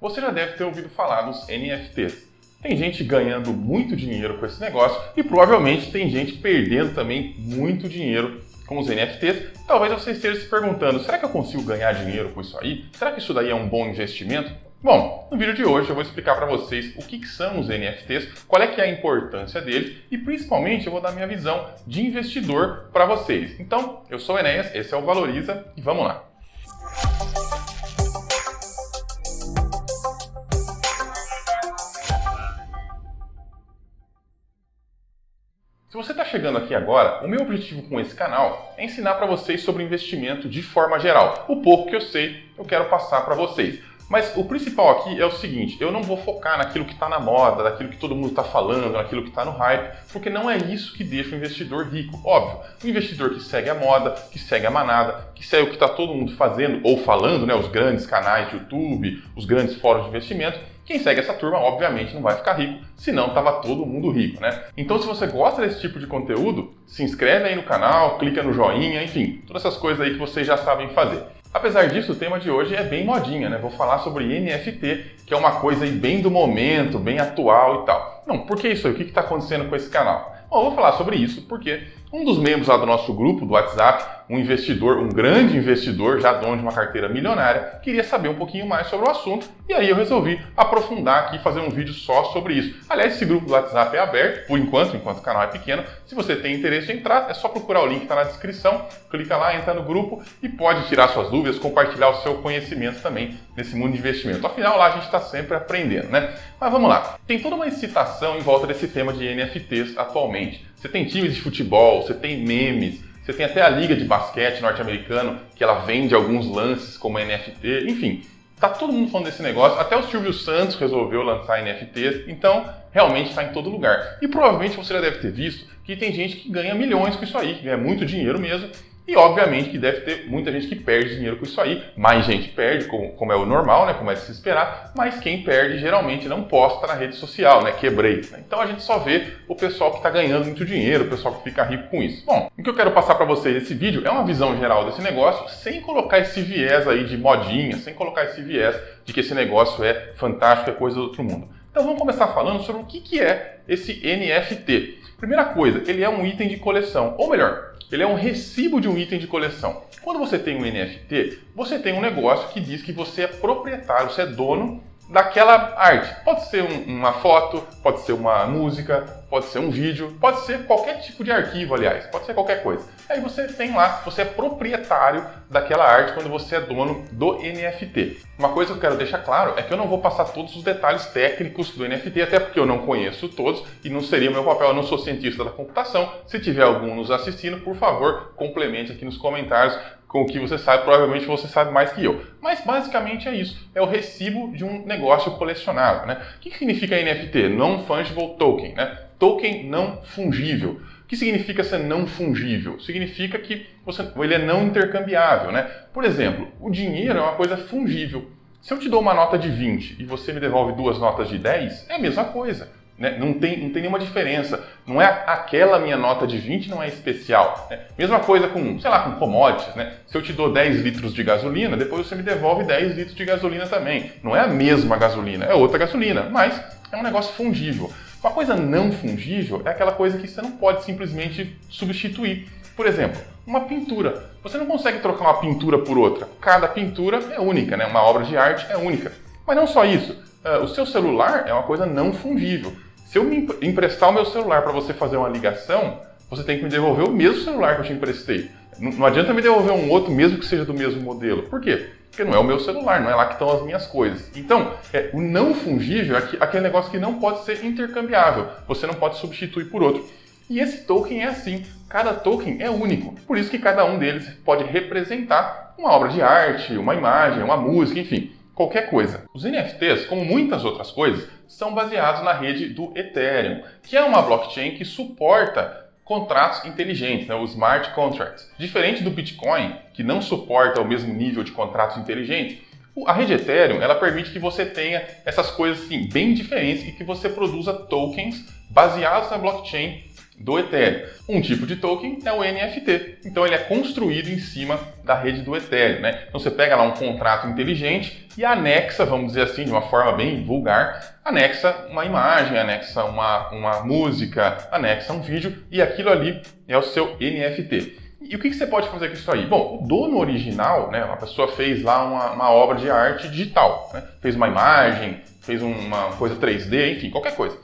você já deve ter ouvido falar dos NFTs. Tem gente ganhando muito dinheiro com esse negócio e provavelmente tem gente perdendo também muito dinheiro com os NFTs. Talvez você esteja se perguntando, será que eu consigo ganhar dinheiro com isso aí? Será que isso daí é um bom investimento? Bom, no vídeo de hoje eu vou explicar para vocês o que são os NFTs, qual é que é a importância deles e principalmente eu vou dar minha visão de investidor para vocês. Então, eu sou o Enéas, esse é o Valoriza e vamos lá. Se você está chegando aqui agora, o meu objetivo com esse canal é ensinar para vocês sobre investimento de forma geral. O pouco que eu sei, eu quero passar para vocês. Mas o principal aqui é o seguinte, eu não vou focar naquilo que está na moda, naquilo que todo mundo está falando, naquilo que está no hype, porque não é isso que deixa o investidor rico. Óbvio, o investidor que segue a moda, que segue a manada, que segue o que está todo mundo fazendo ou falando, né, os grandes canais de YouTube, os grandes fóruns de investimento, quem segue essa turma, obviamente, não vai ficar rico, senão estava todo mundo rico, né? Então, se você gosta desse tipo de conteúdo, se inscreve aí no canal, clica no joinha, enfim, todas essas coisas aí que vocês já sabem fazer. Apesar disso, o tema de hoje é bem modinha, né? Vou falar sobre NFT, que é uma coisa aí bem do momento, bem atual e tal. Não, por que isso aí? O que está acontecendo com esse canal? Bom, eu vou falar sobre isso porque um dos membros lá do nosso grupo, do WhatsApp, um investidor, um grande investidor, já dono de uma carteira milionária, queria saber um pouquinho mais sobre o assunto e aí eu resolvi aprofundar aqui e fazer um vídeo só sobre isso. Aliás, esse grupo do WhatsApp é aberto, por enquanto o canal é pequeno. Se você tem interesse em entrar, é só procurar o link que está na descrição, clica lá, entra no grupo e pode tirar suas dúvidas, compartilhar o seu conhecimento também nesse mundo de investimento. Afinal, lá a gente está sempre aprendendo, né? Mas vamos lá. Tem toda uma excitação em volta desse tema de NFTs atualmente. Você tem times de futebol, você tem memes, você tem até a liga de basquete norte-americano que ela vende alguns lances como NFT, enfim, tá todo mundo falando desse negócio, até o Silvio Santos resolveu lançar NFTs, então realmente está em todo lugar. E provavelmente você já deve ter visto que tem gente que ganha milhões com isso aí, que ganha muito dinheiro mesmo, e obviamente que deve ter muita gente que perde dinheiro com isso aí, mais gente perde, como é o normal, né, como é de se esperar, mas quem perde geralmente não posta na rede social, né, quebrei. Então a gente só vê o pessoal que está ganhando muito dinheiro, o pessoal que fica rico com isso. Bom, o que eu quero passar para vocês nesse vídeo é uma visão geral desse negócio, sem colocar esse viés aí de modinha, sem colocar esse viés de que esse negócio é fantástico, é coisa do outro mundo. Então vamos começar falando sobre o que é esse NFT. Primeira coisa, ele é um item de coleção, ou melhor, ele é um recibo de um item de coleção. Quando você tem um NFT, você tem um negócio que diz que você é proprietário, você é dono daquela arte. Pode ser uma foto, pode ser uma música, pode ser um vídeo, pode ser qualquer tipo de arquivo, aliás, pode ser qualquer coisa. Aí você tem lá, você é proprietário daquela arte quando você é dono do NFT. Uma coisa que eu quero deixar claro é que eu não vou passar todos os detalhes técnicos do NFT, até porque eu não conheço todos e não seria meu papel, eu não sou cientista da computação. Se tiver algum nos assistindo, por favor, complemente aqui nos comentários com o que você sabe, provavelmente você sabe mais que eu. Mas basicamente é isso, é o recibo de um negócio colecionável, né? O que significa NFT? Non-Fungible Token, né? Token não fungível. O que significa ser não fungível? Significa que ele é não intercambiável, né? Por exemplo, o dinheiro é uma coisa fungível. Se eu te dou uma nota de 20 e você me devolve duas notas de 10, é a mesma coisa. Né? Não tem nenhuma diferença. Não é aquela minha nota de 20 não é especial. Né? Mesma coisa com, sei lá, com commodities. Né? Se eu te dou 10 litros de gasolina, depois você me devolve 10 litros de gasolina também. Não é a mesma gasolina, é outra gasolina, mas é um negócio fungível. Uma coisa não fungível é aquela coisa que você não pode simplesmente substituir. Por exemplo, uma pintura. Você não consegue trocar uma pintura por outra. Cada pintura é única, né? Uma obra de arte é única. Mas não só isso. O seu celular é uma coisa não fungível. Se eu me emprestar o meu celular para você fazer uma ligação, você tem que me devolver o mesmo celular que eu te emprestei. Não adianta me devolver um outro, mesmo que seja do mesmo modelo. Por quê? Porque não é o meu celular, não é lá que estão as minhas coisas. Então, o não fungível é aquele negócio que não pode ser intercambiável. Você não pode substituir por outro. E esse token é assim. Cada token é único. Por isso que cada um deles pode representar uma obra de arte, uma imagem, uma música, enfim, qualquer coisa. Os NFTs, como muitas outras coisas, são baseados na rede do Ethereum, que é uma blockchain que suporta contratos inteligentes, né, os smart contracts. Diferente do Bitcoin, que não suporta o mesmo nível de contratos inteligentes, a rede Ethereum ela permite que você tenha essas coisas assim, bem diferentes e que você produza tokens baseados na blockchain do Ethereum. Um tipo de token é o NFT. Então ele é construído em cima da rede do Ethereum, né? Então você pega lá um contrato inteligente e anexa, vamos dizer assim, de uma forma bem vulgar, anexa uma imagem, anexa uma música, anexa um vídeo e aquilo ali é o seu NFT. E o que você pode fazer com isso aí? Bom, o dono original, né, uma pessoa fez lá uma obra de arte digital, né? Fez uma imagem, fez uma coisa 3D, enfim, qualquer coisa.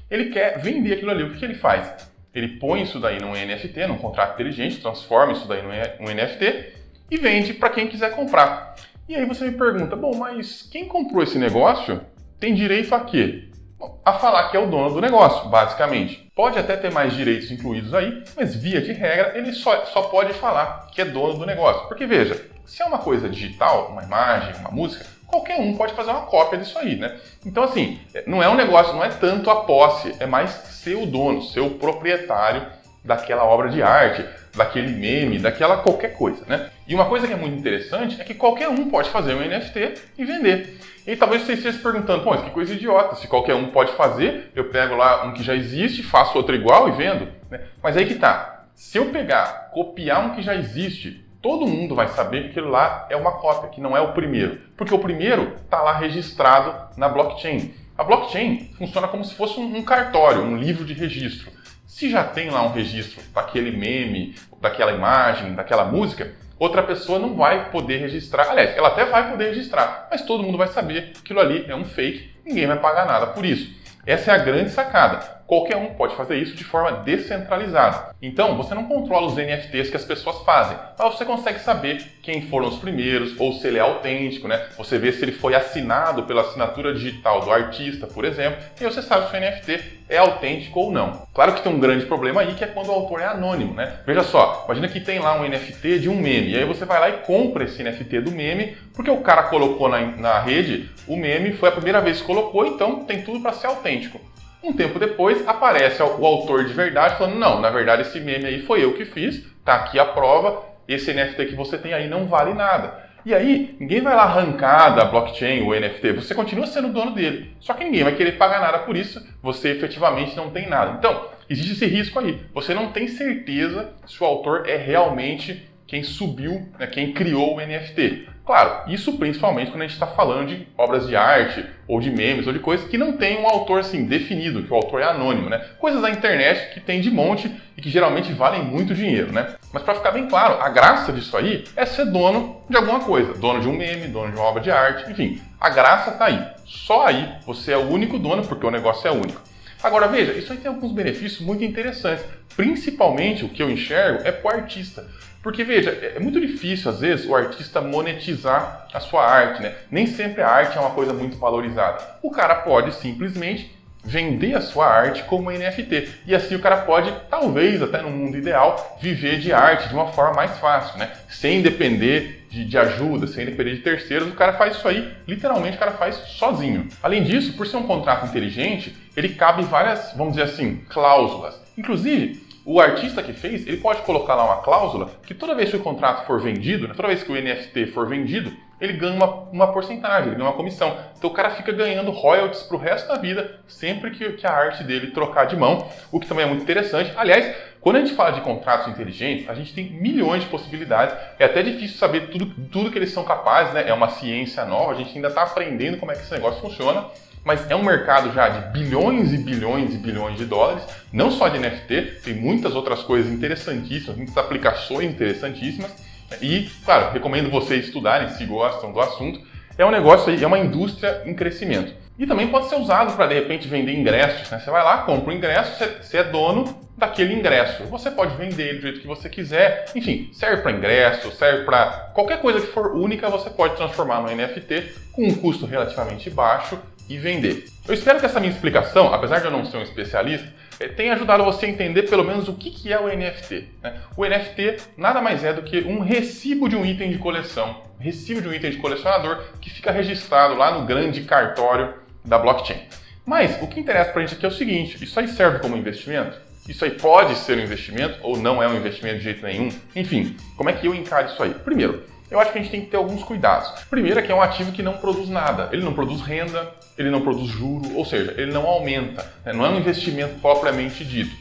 Ele quer vender aquilo ali. O que ele faz? Ele põe isso daí num NFT, num contrato inteligente, transforma isso daí num NFT e vende para quem quiser comprar. E aí você me pergunta, bom, mas quem comprou esse negócio tem direito a quê? Bom, a falar que é o dono do negócio, basicamente. Pode até ter mais direitos incluídos aí, mas via de regra ele só pode falar que é dono do negócio. Porque veja, se é uma coisa digital, uma imagem, uma música, qualquer um pode fazer uma cópia disso aí, né? Então assim, não é um negócio, não é tanto a posse, é mais ser o dono, ser o proprietário daquela obra de arte, daquele meme, daquela qualquer coisa, né? E uma coisa que é muito interessante é que qualquer um pode fazer um NFT e vender. E talvez você esteja se perguntando, pô, que coisa idiota, se qualquer um pode fazer, eu pego lá um que já existe, faço outro igual e vendo, né? Mas aí que tá, se eu pegar, copiar um que já existe, todo mundo vai saber que aquilo lá é uma cópia, que não é o primeiro. Porque o primeiro está lá registrado na blockchain. A blockchain funciona como se fosse um cartório, um livro de registro. Se já tem lá um registro daquele meme, daquela imagem, daquela música, outra pessoa não vai poder registrar. Aliás, ela até vai poder registrar, mas todo mundo vai saber que aquilo ali é um fake, ninguém vai pagar nada por isso. Essa é a grande sacada. Qualquer um pode fazer isso de forma descentralizada. Então, você não controla os NFTs que as pessoas fazem, mas você consegue saber quem foram os primeiros, ou se ele é autêntico, né? Você vê se ele foi assinado pela assinatura digital do artista, por exemplo, e você sabe se o NFT é autêntico ou não. Claro que tem um grande problema aí, que é quando o autor é anônimo, né? Veja só, imagina que tem lá um NFT de um meme, e aí você vai lá e compra esse NFT do meme, porque o cara colocou na rede, o meme foi a primeira vez que colocou, então tem tudo para ser autêntico. Um tempo depois, aparece o autor de verdade falando, não, na verdade esse meme aí foi eu que fiz, tá aqui a prova, esse NFT que você tem aí não vale nada. E aí, ninguém vai lá arrancar da blockchain o NFT, você continua sendo dono dele, só que ninguém vai querer pagar nada por isso, você efetivamente não tem nada. Então, existe esse risco aí, você não tem certeza se o autor é realmente quem subiu, né, quem criou o NFT. Claro, isso principalmente quando a gente está falando de obras de arte, ou de memes, ou de coisas que não tem um autor assim definido, que o autor é anônimo, né? Coisas da internet que tem de monte e que geralmente valem muito dinheiro, né? Mas para ficar bem claro, a graça disso aí é ser dono de alguma coisa, dono de um meme, dono de uma obra de arte, enfim, a graça está aí. Só aí você é o único dono porque o negócio é único. Agora veja, isso aí tem alguns benefícios muito interessantes, principalmente o que eu enxergo é para o artista. Porque, veja, é muito difícil, às vezes, o artista monetizar a sua arte, né? Nem sempre a arte é uma coisa muito valorizada. O cara pode simplesmente vender a sua arte como NFT. E assim o cara pode, talvez, até no mundo ideal, viver de arte de uma forma mais fácil, né? Sem depender de ajuda, sem depender de terceiros, o cara faz isso aí, literalmente o cara faz sozinho. Além disso, por ser um contrato inteligente, ele cabe várias, vamos dizer assim, cláusulas. Inclusive, o artista que fez, ele pode colocar lá uma cláusula que toda vez que o contrato for vendido, né, toda vez que o NFT for vendido, ele ganha uma porcentagem, ele ganha uma comissão. Então o cara fica ganhando royalties pro resto da vida, sempre que a arte dele trocar de mão, o que também é muito interessante. Aliás, quando a gente fala de contratos inteligentes, a gente tem milhões de possibilidades. É até difícil saber tudo que eles são capazes, né? É uma ciência nova, a gente ainda está aprendendo como é que esse negócio funciona. Mas é um mercado já de bilhões e bilhões e bilhões de dólares, não só de NFT, tem muitas outras coisas interessantíssimas, muitas aplicações interessantíssimas. E, claro, recomendo vocês estudarem se gostam do assunto. É um negócio aí, é uma indústria em crescimento. E também pode ser usado para, de repente, vender ingressos, né? Você vai lá, compra um ingresso, você é dono daquele ingresso. Você pode vender ele do jeito que você quiser. Enfim, serve para ingresso, serve para qualquer coisa que for única, você pode transformar no NFT com um custo relativamente baixo e vender. Eu espero que essa minha explicação, apesar de eu não ser um especialista, tenha ajudado você a entender pelo menos o que é o NFT. Né? O NFT nada mais é do que um recibo de um item de coleção, um recibo de um item de colecionador que fica registrado lá no grande cartório da blockchain. Mas o que interessa para a gente aqui é o seguinte, isso aí serve como investimento? Isso aí pode ser um investimento ou não é um investimento de jeito nenhum? Enfim, como é que eu encaro isso aí? Primeiro, eu acho que a gente tem que ter alguns cuidados. Primeiro é que é um ativo que não produz nada. Ele não produz renda, ele não produz juro, ou seja, ele não aumenta. Né? Não é um investimento propriamente dito.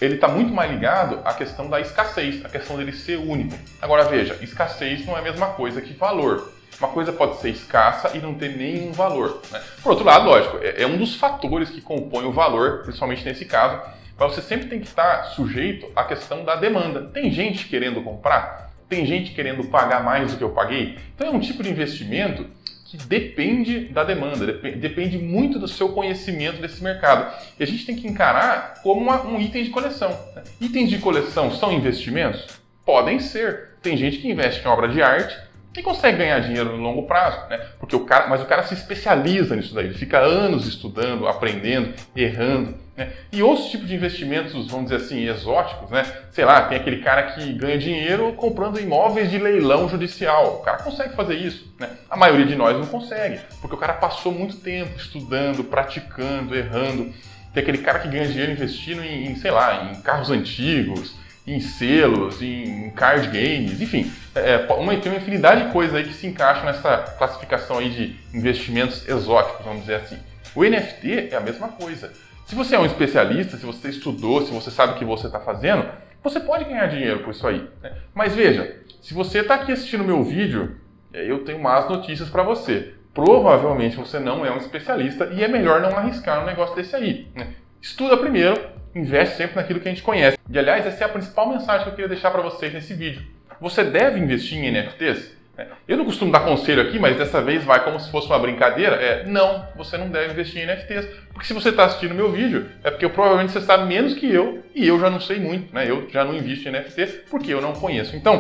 ele está muito mais ligado à questão da escassez, à questão dele ser único. Agora veja, escassez não é a mesma coisa que valor. Uma coisa pode ser escassa e não ter nenhum valor, né? Por outro lado, lógico, é um dos fatores que compõe o valor, principalmente nesse caso, mas você sempre tem que estar sujeito à questão da demanda. Tem gente querendo comprar? Tem gente querendo pagar mais do que eu paguei? Então é um tipo de investimento que depende da demanda, depende muito do seu conhecimento desse mercado. E a gente tem que encarar como um item de coleção, né? Itens de coleção são investimentos? Podem ser. Tem gente que investe em obra de arte e consegue ganhar dinheiro no longo prazo, né? Mas o cara se especializa nisso daí, ele fica anos estudando, aprendendo, errando, né? E outros tipos de investimentos, vamos dizer assim, exóticos, né? Sei lá, tem aquele cara que ganha dinheiro comprando imóveis de leilão judicial. O cara consegue fazer isso, né? A maioria de nós não consegue, porque o cara passou muito tempo estudando, praticando, errando. Tem aquele cara que ganha dinheiro investindo em sei lá, em carros antigos, em selos, em card games, enfim, tem uma infinidade de coisas aí que se encaixam nessa classificação aí de investimentos exóticos, vamos dizer assim. O NFT é a mesma coisa. Se você é um especialista, se você estudou, se você sabe o que você está fazendo, você pode ganhar dinheiro com isso aí, né? Mas veja, se você está aqui assistindo meu vídeo, eu tenho más notícias para você. Provavelmente você não é um especialista e é melhor não arriscar um negócio desse aí, né? Estuda primeiro, investe sempre naquilo que a gente conhece. E aliás, essa é a principal mensagem que eu queria deixar para vocês nesse vídeo. Você deve investir em NFTs? Eu não costumo dar conselho aqui, mas dessa vez vai como se fosse uma brincadeira. Não, você não deve investir em NFTs. Porque se você está assistindo meu vídeo, é porque provavelmente você sabe menos que eu e eu já não sei muito, né? Eu já não invisto em NFTs porque eu não conheço. Então,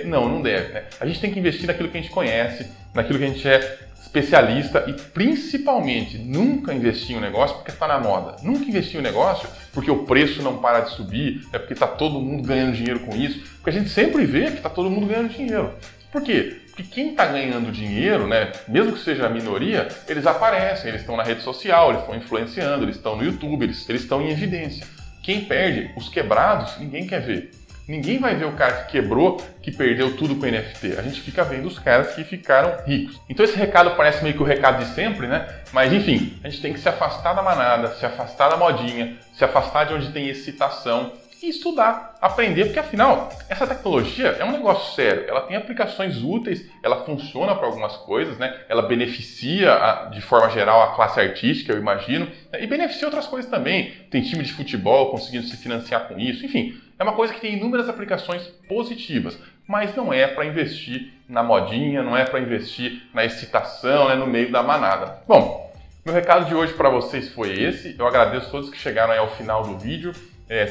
não deve, né? A gente tem que investir naquilo que a gente conhece, naquilo que a gente é especialista e principalmente nunca investir em um negócio porque está na moda. Nunca investir em um negócio porque o preço não para de subir, é porque está todo mundo ganhando dinheiro com isso. Porque a gente sempre vê que está todo mundo ganhando dinheiro. Por quê? Porque quem está ganhando dinheiro, né, mesmo que seja a minoria, eles aparecem, eles estão na rede social, eles estão influenciando, eles estão no YouTube, eles estão em evidência. Quem perde, os quebrados, ninguém quer ver. Ninguém vai ver o cara que quebrou, que perdeu tudo com NFT. A gente fica vendo os caras que ficaram ricos. Então esse recado parece meio que o recado de sempre, né? Mas enfim, a gente tem que se afastar da manada, se afastar da modinha, se afastar de onde tem excitação e estudar, aprender, porque afinal, essa tecnologia é um negócio sério. Ela tem aplicações úteis, ela funciona para algumas coisas, né? Ela beneficia, de forma geral, a classe artística, eu imagino, e beneficia outras coisas também. Tem time de futebol conseguindo se financiar com isso, enfim. É uma coisa que tem inúmeras aplicações positivas, mas não é para investir na modinha, não é para investir na excitação, né, no meio da manada. Bom, meu recado de hoje para vocês foi esse. Eu agradeço a todos que chegaram aí ao final do vídeo.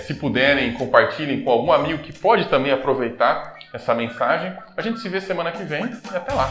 Se puderem, compartilhem com algum amigo que pode também aproveitar essa mensagem. A gente se vê semana que vem e até lá!